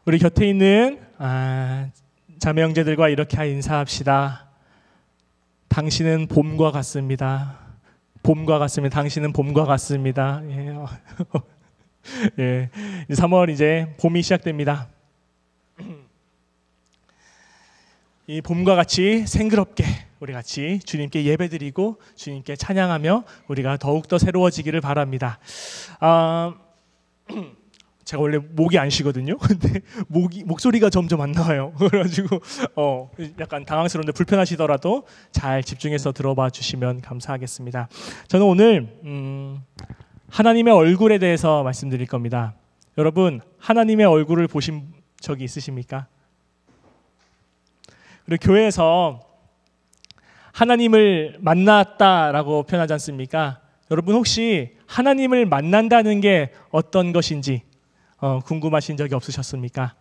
우리 곁에 있는 자매 형제들과 이렇게 인사합시다. 당신은 봄과 같습니다. 봄과 같습니다. 당신은 봄과 같습니다. 예. 예. 3월 이제 봄이 시작됩니다. 이 봄과 같이 생그럽게 우리 같이 주님께 예배드리고 주님께 찬양하며 우리가 더욱더 새로워지기를 바랍니다. 제가 원래 목이 안 쉬거든요. 근데 목소리가 점점 안 나와요. 그래가지고 약간 당황스러운데 불편하시더라도 잘 집중해서 들어봐 주시면 감사하겠습니다. 저는 오늘 하나님의 얼굴에 대해서 말씀드릴 겁니다. 여러분, 하나님의 얼굴을 보신 적이 있으십니까? 그리고 교회에서 하나님을 만났다라고 표현하지 않습니까? 여러분 혹시 하나님을 만난다는 게 어떤 것인지 궁금하신 적이 없으셨습니까?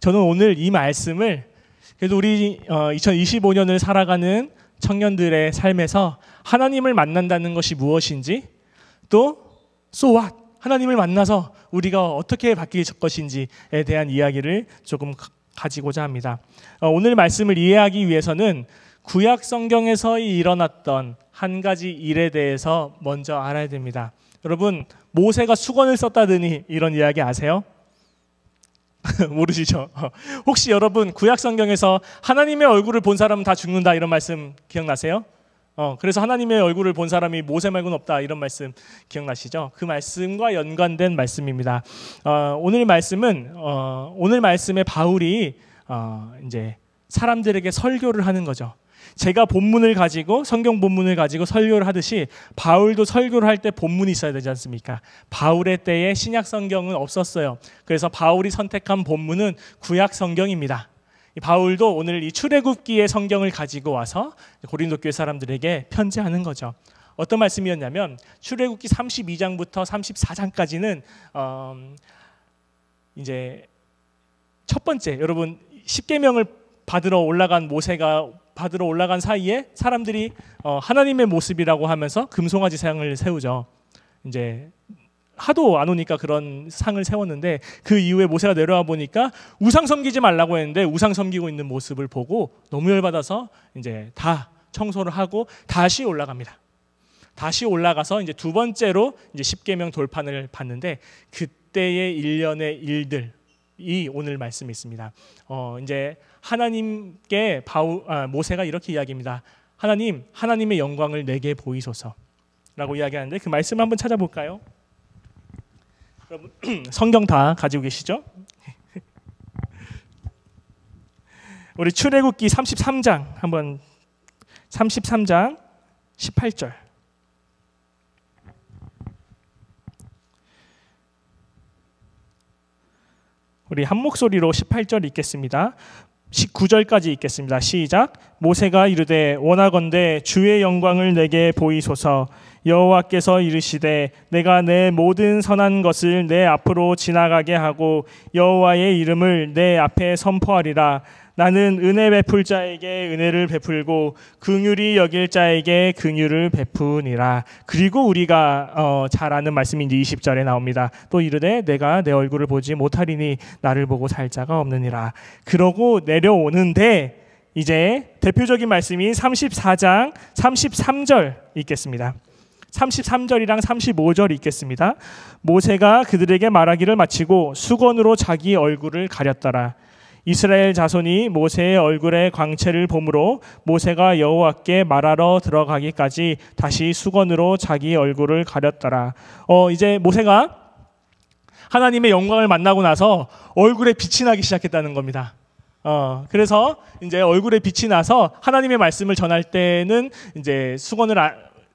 저는 오늘 이 말씀을 그래도 우리 2025년을 살아가는 청년들의 삶에서 하나님을 만난다는 것이 무엇인지 또 so what? 하나님을 만나서 우리가 어떻게 바뀔 것인지에 대한 이야기를 조금 가지고자 합니다. 오늘 말씀을 이해하기 위해서는 구약 성경에서 일어났던 한 가지 일에 대해서 먼저 알아야 됩니다. 여러분, 모세가 수건을 썼다더니 이런 이야기 아세요? 모르시죠? 혹시 여러분 구약 성경에서 하나님의 얼굴을 본 사람은 다 죽는다 이런 말씀 기억나세요? 그래서 하나님의 얼굴을 본 사람이 모세 말고는 없다 이런 말씀 기억나시죠? 그 말씀과 연관된 말씀입니다. 오늘 말씀에 바울이 이제 사람들에게 설교를 하는 거죠. 제가 본문을 가지고 성경 본문을 가지고 설교를 하듯이 바울도 설교를 할 때 본문이 있어야 되지 않습니까? 바울의 때에 신약 성경은 없었어요. 그래서 바울이 선택한 본문은 구약 성경입니다. 바울도 오늘 이 출애굽기의 성경을 가지고 와서 고린도 교회 사람들에게 편지하는 거죠. 어떤 말씀이었냐면 출애굽기 32장부터 34장까지는 이제 첫 번째 여러분 10계명을 모세가 받으러 올라간 사이에 사람들이 하나님의 모습이라고 하면서 금송아지 상을 세우죠. 이제 하도 안 오니까 그런 상을 세웠는데 그 이후에 모세가 내려와 보니까 우상 섬기지 말라고 했는데 우상 섬기고 있는 모습을 보고 너무 열받아서 이제 다 청소를 하고 다시 올라갑니다. 다시 올라가서 이제 두 번째로 이제 10계명 돌판을 받는데 그때의 일련의 일들이 오늘 말씀이 있습니다. 이제 하나님께 모세가 이렇게 이야기합니다. 하나님의 영광을 내게 보이소서라고 이야기하는데 그 말씀 한번 찾아볼까요? 여러분 성경 다 가지고 계시죠? 우리 출애굽기 33장 한번 33장 18절 우리 한 목소리로 18절 읽겠습니다. 19절까지 읽겠습니다. 시작. 모세가 이르되 원하건대 주의 영광을 내게 보이소서. 여호와께서 이르시되 내가 내 모든 선한 것을 내 앞으로 지나가게 하고 여호와의 이름을 내 앞에 선포하리라. 나는 은혜 베풀 자에게 은혜를 베풀고 긍휼히 여길 자에게 긍휼을 베푸니라. 그리고 우리가 잘 아는 말씀이 이제 20절에 나옵니다. 또 이르되 내가 내 얼굴을 보지 못하리니 나를 보고 살 자가 없느니라. 그러고 내려오는데 이제 대표적인 말씀이 34장 33절 읽겠습니다. 33절이랑 35절 읽겠습니다. 모세가 그들에게 말하기를 마치고 수건으로 자기 얼굴을 가렸더라. 이스라엘 자손이 모세의 얼굴에 광채를 보므로 모세가 여호와께 말하러 들어가기까지 다시 수건으로 자기 얼굴을 가렸더라. 이제 모세가 하나님의 영광을 만나고 나서 얼굴에 빛이 나기 시작했다는 겁니다. 그래서 이제 얼굴에 빛이 나서 하나님의 말씀을 전할 때는 이제 수건을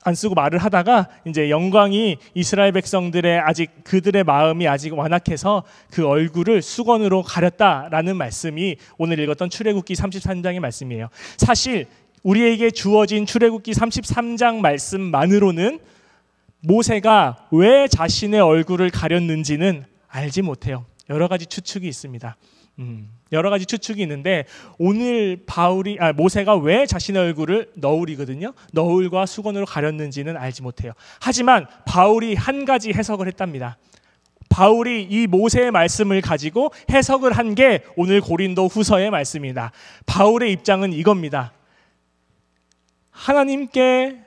안 쓰고 말을 하다가 이제 영광이 이스라엘 백성들의 아직 그들의 마음이 아직 완악해서 그 얼굴을 수건으로 가렸다라는 말씀이 오늘 읽었던 출애굽기 33장의 말씀이에요. 사실 우리에게 주어진 출애굽기 33장 말씀만으로는 모세가 왜 자신의 얼굴을 가렸는지는 알지 못해요. 여러 가지 추측이 있습니다. 여러 가지 추측이 있는데 오늘 모세가 왜 자신의 얼굴을 너울이거든요. 너울과 수건으로 가렸는지는 알지 못해요. 하지만 바울이 한 가지 해석을 했답니다. 바울이 이 모세의 말씀을 가지고 해석을 한 게 오늘 고린도 후서의 말씀입니다. 바울의 입장은 이겁니다. 하나님께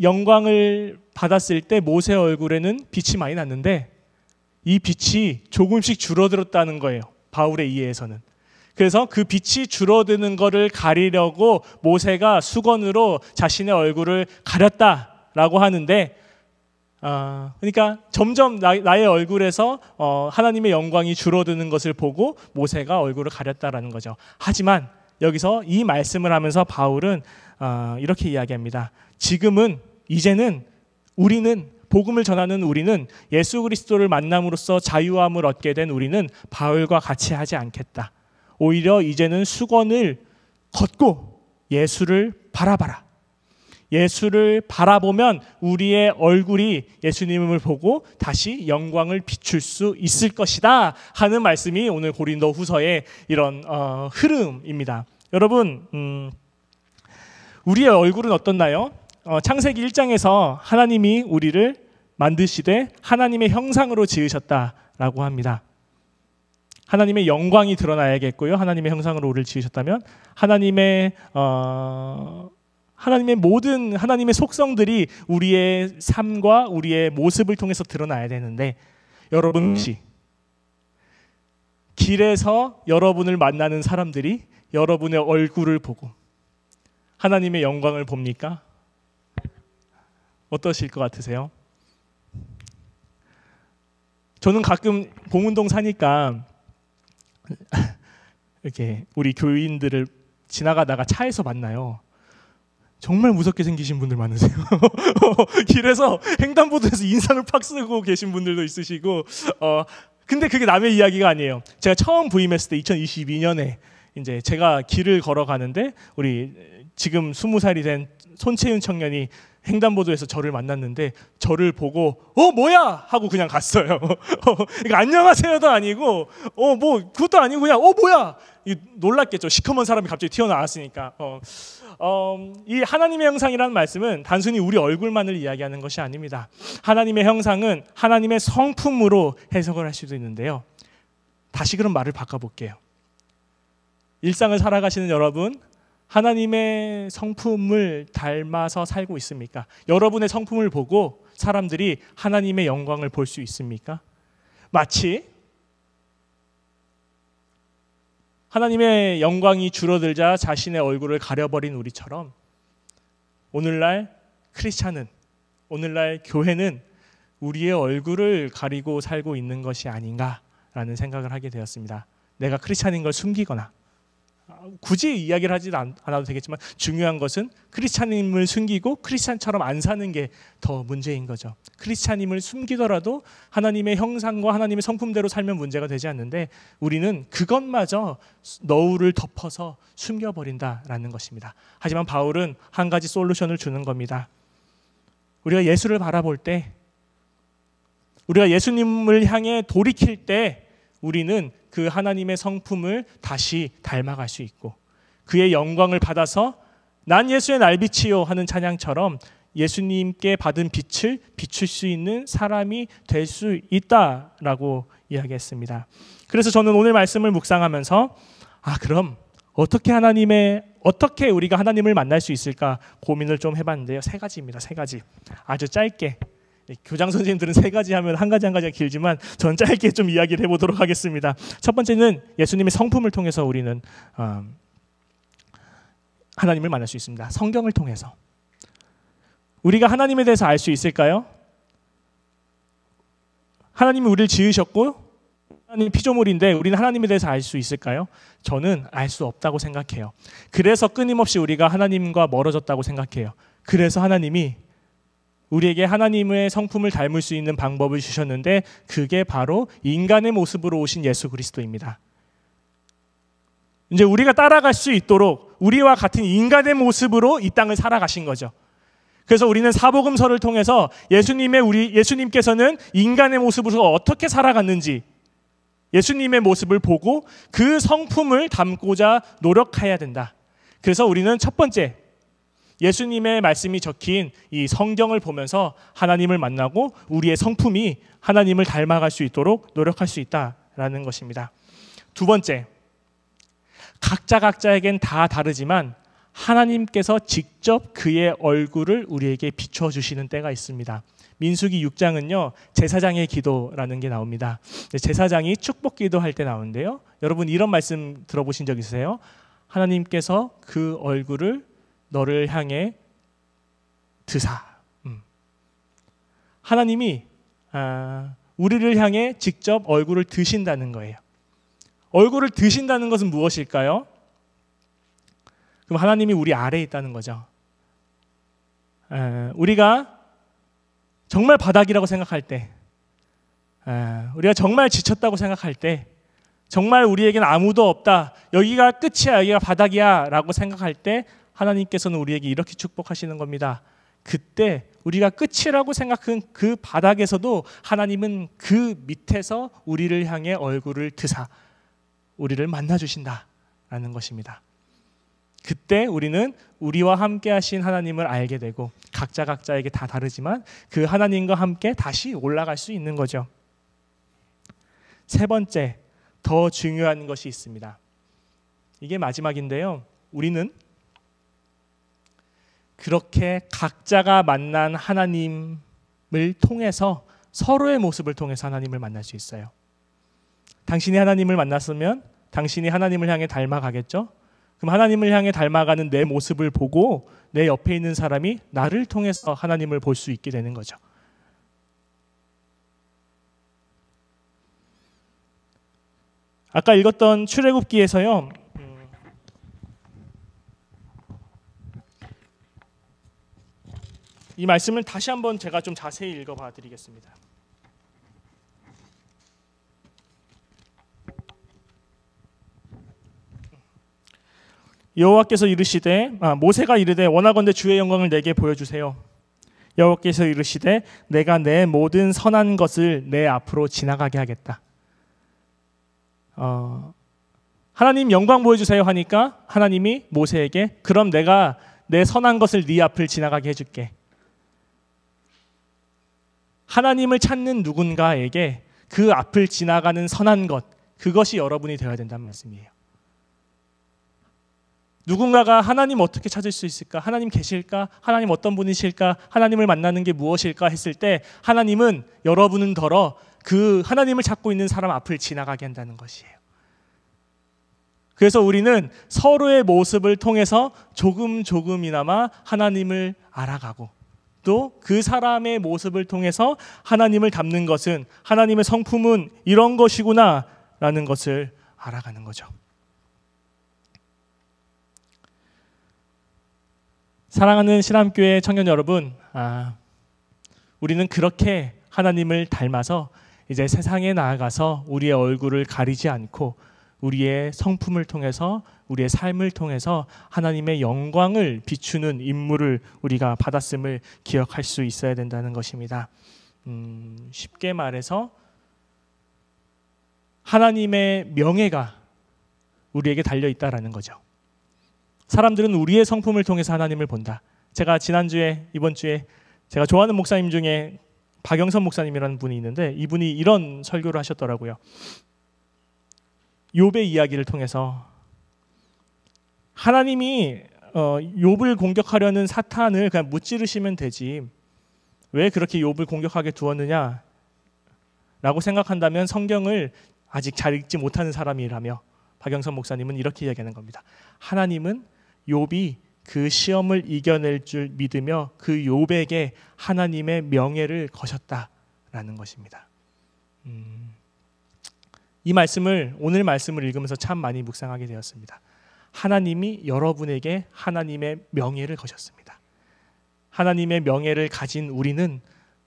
영광을 받았을 때 모세 얼굴에는 빛이 많이 났는데 이 빛이 조금씩 줄어들었다는 거예요. 바울의 이해에서는. 그래서 그 빛이 줄어드는 것을 가리려고 모세가 수건으로 자신의 얼굴을 가렸다라고 하는데, 그러니까 점점 나의 얼굴에서 하나님의 영광이 줄어드는 것을 보고 모세가 얼굴을 가렸다라는 거죠. 하지만 여기서 이 말씀을 하면서 바울은 이렇게 이야기합니다. 이제는 우리는, 복음을 전하는 우리는, 예수 그리스도를 만남으로써 자유함을 얻게 된 우리는 바울과 같이 하지 않겠다. 오히려 이제는 수건을 걷고 예수를 바라봐라. 예수를 바라보면 우리의 얼굴이 예수님을 보고 다시 영광을 비출 수 있을 것이다 하는 말씀이 오늘 고린도 후서의 이런 흐름입니다. 여러분, 우리의 얼굴은 어떻나요? 창세기 1장에서 하나님이 우리를 만드시되 하나님의 형상으로 지으셨다라고 합니다. 하나님의 영광이 드러나야겠고요. 하나님의 형상으로 우리를 지으셨다면 하나님의 모든 하나님의 속성들이 우리의 삶과 우리의 모습을 통해서 드러나야 되는데, 여러분 혹시 길에서 여러분을 만나는 사람들이 여러분의 얼굴을 보고 하나님의 영광을 봅니까? 어떠실 것 같으세요? 저는 가끔 봉은동 사니까 이렇게 우리 교인들을 지나가다가 차에서 만나요. 정말 무섭게 생기신 분들 많으세요. 길에서 횡단보도에서 인상을 팍 쓰고 계신 분들도 있으시고, 근데 그게 남의 이야기가 아니에요. 제가 처음 부임했을 때 2022년에 이제 제가 길을 걸어가는데 우리 지금 20살이 된 손채윤 청년이 횡단보도에서 저를 만났는데 저를 보고 뭐야 하고 그냥 갔어요. 그러니까 안녕하세요도 아니고 뭐 그것도 아니고 그냥 뭐야, 놀랐겠죠. 시커먼 사람이 갑자기 튀어나왔으니까. 이 하나님의 형상이라는 말씀은 단순히 우리 얼굴만을 이야기하는 것이 아닙니다. 하나님의 형상은 하나님의 성품으로 해석을 할 수도 있는데요. 다시 그럼 말을 바꿔볼게요. 일상을 살아가시는 여러분, 하나님의 성품을 닮아서 살고 있습니까? 여러분의 성품을 보고 사람들이 하나님의 영광을 볼 수 있습니까? 마치 하나님의 영광이 줄어들자 자신의 얼굴을 가려버린 우리처럼 오늘날 크리스찬은, 오늘날 교회는 우리의 얼굴을 가리고 살고 있는 것이 아닌가라는 생각을 하게 되었습니다. 내가 크리스찬인 걸 숨기거나, 굳이 이야기를 하지 않아도 되겠지만 중요한 것은 크리스찬임을 숨기고 크리스찬처럼 안 사는 게 더 문제인 거죠. 크리스찬임을 숨기더라도 하나님의 형상과 하나님의 성품대로 살면 문제가 되지 않는데 우리는 그것마저 너울을 덮어서 숨겨버린다라는 것입니다. 하지만 바울은 한 가지 솔루션을 주는 겁니다. 우리가 예수를 바라볼 때, 우리가 예수님을 향해 돌이킬 때 우리는 그 하나님의 성품을 다시 닮아갈 수 있고 그의 영광을 받아서 난 예수의 날빛이요 하는 찬양처럼 예수님께 받은 빛을 비출 수 있는 사람이 될 수 있다라고 이야기했습니다. 그래서 저는 오늘 말씀을 묵상하면서 그럼 어떻게 우리가 하나님을 만날 수 있을까 고민을 좀 해봤는데요. 3가지입니다. 3가지. 아주 짧게. 교장 선생님들은 3가지 하면 한 가지 한 가지가 길지만 저는 짧게 좀 이야기를 해보도록 하겠습니다. 첫 번째는 예수님의 성품을 통해서 우리는 하나님을 만날 수 있습니다. 성경을 통해서. 우리가 하나님에 대해서 알 수 있을까요? 하나님이 우리를 지으셨고 하나님 피조물인데 우리는 하나님에 대해서 알 수 있을까요? 저는 알 수 없다고 생각해요. 그래서 끊임없이 우리가 하나님과 멀어졌다고 생각해요. 그래서 하나님이 우리에게 하나님의 성품을 닮을 수 있는 방법을 주셨는데 그게 바로 인간의 모습으로 오신 예수 그리스도입니다. 이제 우리가 따라갈 수 있도록 우리와 같은 인간의 모습으로 이 땅을 살아가신 거죠. 그래서 우리는 사복음서를 통해서 예수님께서는 인간의 모습으로 어떻게 살아갔는지 예수님의 모습을 보고 그 성품을 담고자 노력해야 된다. 그래서 우리는 첫 번째, 예수님의 말씀이 적힌 이 성경을 보면서 하나님을 만나고 우리의 성품이 하나님을 닮아갈 수 있도록 노력할 수 있다라는 것입니다. 두 번째, 각자에겐 다 다르지만 하나님께서 직접 그의 얼굴을 우리에게 비춰주시는 때가 있습니다. 민수기 6장은요, 제사장의 기도라는 게 나옵니다. 제사장이 축복 기도할 때 나오는데요. 여러분 이런 말씀 들어보신 적 있으세요? 하나님께서 그 얼굴을 너를 향해 드사. 하나님이 우리를 향해 직접 얼굴을 드신다는 거예요. 얼굴을 드신다는 것은 무엇일까요? 그럼 하나님이 우리 아래에 있다는 거죠. 우리가 정말 바닥이라고 생각할 때, 우리가 정말 지쳤다고 생각할 때, 정말 우리에게는 아무도 없다, 여기가 끝이야, 여기가 바닥이야 라고 생각할 때 하나님께서는 우리에게 이렇게 축복하시는 겁니다. 그때 우리가 끝이라고 생각한 그 바닥에서도 하나님은 그 밑에서 우리를 향해 얼굴을 드사 우리를 만나주신다라는 것입니다. 그때 우리는 우리와 함께 하신 하나님을 알게 되고 각자에게 다 다르지만 그 하나님과 함께 다시 올라갈 수 있는 거죠. 세 번째, 더 중요한 것이 있습니다. 이게 마지막인데요. 우리는 그렇게 각자가 만난 하나님을 통해서 서로의 모습을 통해서 하나님을 만날 수 있어요. 당신이 하나님을 만났으면 당신이 하나님을 향해 닮아가겠죠? 그럼 하나님을 향해 닮아가는 내 모습을 보고 내 옆에 있는 사람이 나를 통해서 하나님을 볼 수 있게 되는 거죠. 아까 읽었던 출애굽기에서요. 이 말씀을 다시 한번 제가 좀 자세히 읽어봐 드리겠습니다. 여호와께서 이르시되 모세가 이르되 원하건대 주의 영광을 내게 보여주세요. 여호와께서 이르시되 내가 내 모든 선한 것을 내 앞으로 지나가게 하겠다. 하나님 영광 보여주세요 하니까 하나님이 모세에게 그럼 내가 내 선한 것을 네 앞을 지나가게 해줄게. 하나님을 찾는 누군가에게 그 앞을 지나가는 선한 것, 그것이 여러분이 되어야 된다는 말씀이에요. 누군가가 하나님 어떻게 찾을 수 있을까? 하나님 계실까? 하나님 어떤 분이실까? 하나님을 만나는 게 무엇일까? 했을 때 하나님은 여러분은 더러 그 하나님을 찾고 있는 사람 앞을 지나가게 한다는 것이에요. 그래서 우리는 서로의 모습을 통해서 조금이나마 하나님을 알아가고 또 그 사람의 모습을 통해서 하나님을 닮는 것은 하나님의 성품은 이런 것이구나 라는 것을 알아가는 거죠. 사랑하는 신암교회 청년 여러분, 우리는 그렇게 하나님을 닮아서 이제 세상에 나아가서 우리의 얼굴을 가리지 않고 우리의 성품을 통해서 우리의 삶을 통해서 하나님의 영광을 비추는 임무를 우리가 받았음을 기억할 수 있어야 된다는 것입니다. 쉽게 말해서 하나님의 명예가 우리에게 달려 있다라는 거죠. 사람들은 우리의 성품을 통해서 하나님을 본다. 제가 이번 주에 제가 좋아하는 목사님 중에 박영선 목사님이라는 분이 있는데 이분이 이런 설교를 하셨더라고요. 욥의 이야기를 통해서 하나님이 욥을 공격하려는 사탄을 그냥 무찌르시면 되지 왜 그렇게 욥을 공격하게 두었느냐 라고 생각한다면 성경을 아직 잘 읽지 못하는 사람이라며 박영선 목사님은 이렇게 이야기하는 겁니다. 하나님은 욥이 그 시험을 이겨낼 줄 믿으며 그 욥에게 하나님의 명예를 거셨다라는 것입니다. 이 말씀을 오늘 말씀을 읽으면서 참 많이 묵상하게 되었습니다. 하나님이 여러분에게 하나님의 명예를 거셨습니다. 하나님의 명예를 가진 우리는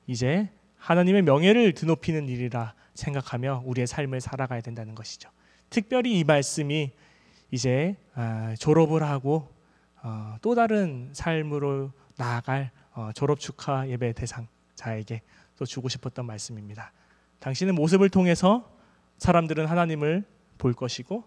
이제 하나님의 명예를 드높이는 일이라 생각하며 우리의 삶을 살아가야 된다는 것이죠. 특별히 이 말씀이 이제 졸업을 하고 또 다른 삶으로 나아갈 졸업 축하 예배 대상자에게 또 주고 싶었던 말씀입니다. 당신의 모습을 통해서 사람들은 하나님을 볼 것이고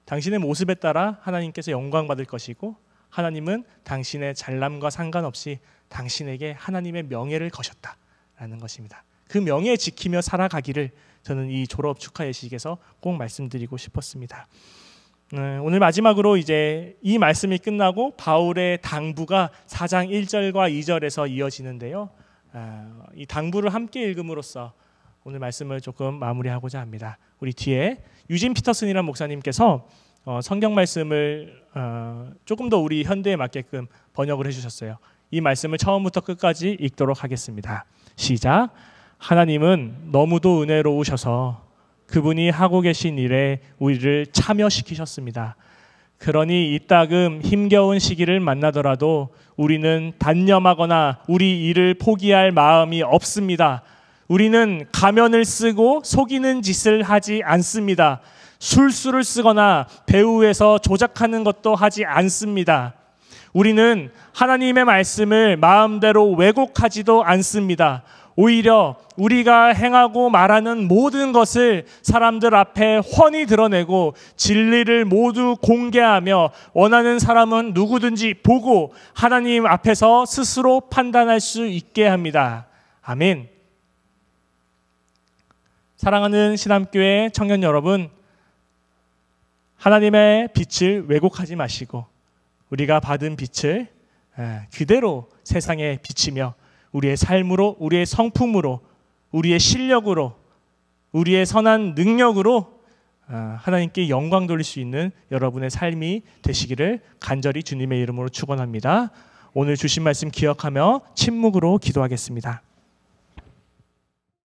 당신의 모습에 따라 하나님께서 영광 받을 것이고 하나님은 당신의 잘남과 상관없이 당신에게 하나님의 명예를 거셨다라는 것입니다. 그 명예 지키며 살아가기를 저는 이 졸업 축하 예식에서 꼭 말씀드리고 싶었습니다. 오늘 마지막으로 이제 이 말씀이 끝나고 바울의 당부가 4장 1절과 2절에서 이어지는데요. 이 당부를 함께 읽음으로써 오늘 말씀을 조금 마무리하고자 합니다. 우리 뒤에 유진 피터슨이라는 목사님께서 성경 말씀을 조금 더 우리 현대에 맞게끔 번역을 해주셨어요. 이 말씀을 처음부터 끝까지 읽도록 하겠습니다. 시작. 하나님은 너무도 은혜로우셔서 그분이 하고 계신 일에 우리를 참여시키셨습니다. 그러니 이따금 힘겨운 시기를 만나더라도 우리는 단념하거나 우리 일을 포기할 마음이 없습니다. 우리는 가면을 쓰고 속이는 짓을 하지 않습니다. 술수를 쓰거나 배후에서 조작하는 것도 하지 않습니다. 우리는 하나님의 말씀을 마음대로 왜곡하지도 않습니다. 오히려 우리가 행하고 말하는 모든 것을 사람들 앞에 훤히 드러내고 진리를 모두 공개하며 원하는 사람은 누구든지 보고 하나님 앞에서 스스로 판단할 수 있게 합니다. 아멘. 사랑하는 신암교회 청년 여러분, 하나님의 빛을 왜곡하지 마시고 우리가 받은 빛을 그대로 세상에 비치며 우리의 삶으로, 우리의 성품으로, 우리의 실력으로, 우리의 선한 능력으로 하나님께 영광 돌릴 수 있는 여러분의 삶이 되시기를 간절히 주님의 이름으로 축원합니다. 오늘 주신 말씀 기억하며 침묵으로 기도하겠습니다.